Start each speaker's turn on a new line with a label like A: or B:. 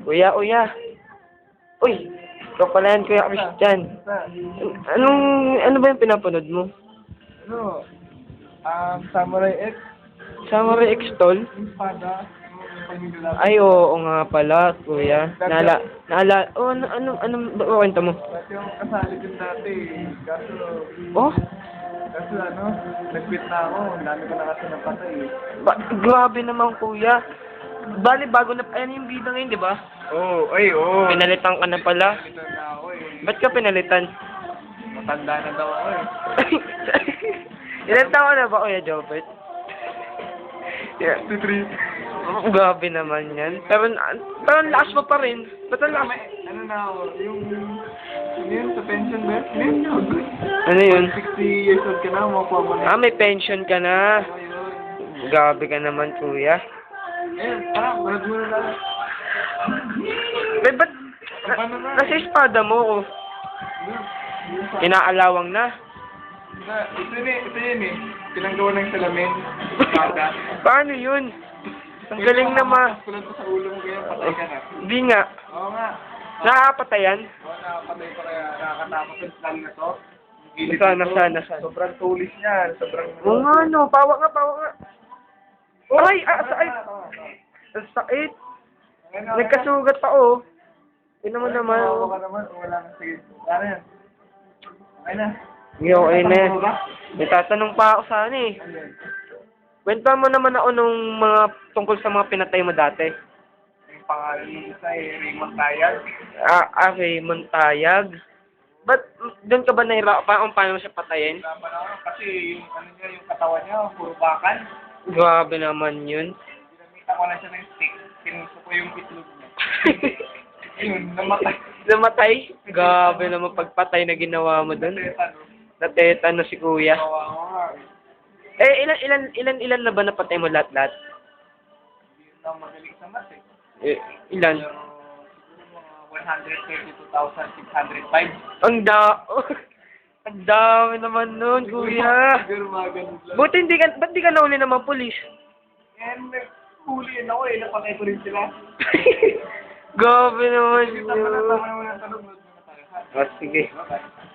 A: Kuya, kuya. Uy, ikaw pala yan, Kuya Christian. Ano ba yung pinapanood mo?
B: Ano? Samurai X.
A: Samurai X Tol?
B: Yung espada. Yung pagmigalabi.
A: Ay, oo nga pala, Kuya. Ano ba kwento mo?
B: Dati yung kasali din dati. Kaso,
A: Oh,
B: nag-quit na ako. Ang dami ko na kasi napatay.
A: grabe naman, Kuya. Bali, bago na, ayan yung bida ngayon, di ba?
B: Oo, oo.
A: Pinalitan ka na pala.
B: Ito na ako eh.
A: Ba't ka pinalitan?
B: Matanda na daw ako eh.
A: Ilan taon na ba, Kuya Jobert? Yeah.
B: 53.
A: Grabe naman yan. Pero ang lakas mo pa rin. Ba't ang lakas?
B: Ano na ako, yun sa pension ba? Yun.
A: Ano yun?
B: 60 years old ka na, makuha mo na.
A: May pension ka na.
B: Ayun.
A: Grabe ka naman, Kuya.
B: Tara, balad mo na lang.
A: Ba't nasa espada mo, oh. Inaalawang na.
B: Ito yun eh. Pinanggawa ng salamin. Espada.
A: Paano yun? Ang galing naman.
B: Kulang pa sa ulo mo kaya patay ka na.
A: Hindi nga.
B: Oo nga.
A: Nakakapatayan?
B: Oo, nakapatay pa kaya nakakatakot yung slang na to.
A: Sana.
B: Sobrang tulis niya. Sobrang...
A: Oo nga, no. Pawa nga. Ay! Ang sakit. Nagkasugat pa, oh. Yun naman naman.
B: Oo ka naman. Wala na. Sige. Ano yan? Okay na.
A: Okay na. May tatanong pa ako sana eh. Kwento mo naman ako nung mga tungkol sa mga pinatay mo dati.
B: Yung pangalan ng isa eh, Raymond Tayag.
A: Raymond Tayag. Ba't doon ka ba nahirapan kung paano mo siya patayin?
B: Hirapan ako kasi yung ano niya, yung katawan niya, puro bakal.
A: Grabe naman yun.
B: Ginamita ko na siya ng stick. Kinuso ko yung itlog niya. Yun, namatay.
A: Namatay? Grabe naman pagpatay na ginawa mo doon. Natetano si Kuya.
B: Gawa ko nga.
A: Ilan na ba napatay mo lahat-lahat?
B: Hindi na magaling sa math eh.
A: Ilan?
B: Pero siguro mga 132,605.
A: Ang dami naman nun, Kuya.
B: Siguro mga ganun lang.
A: Ba't di ka nauli ng mga pulis?
B: And huliin ako eh, napatay ko rin sila.
A: Grabe naman
B: Sige,
A: yun.
B: tama na tanong.
A: Sige.
B: Bye-bye.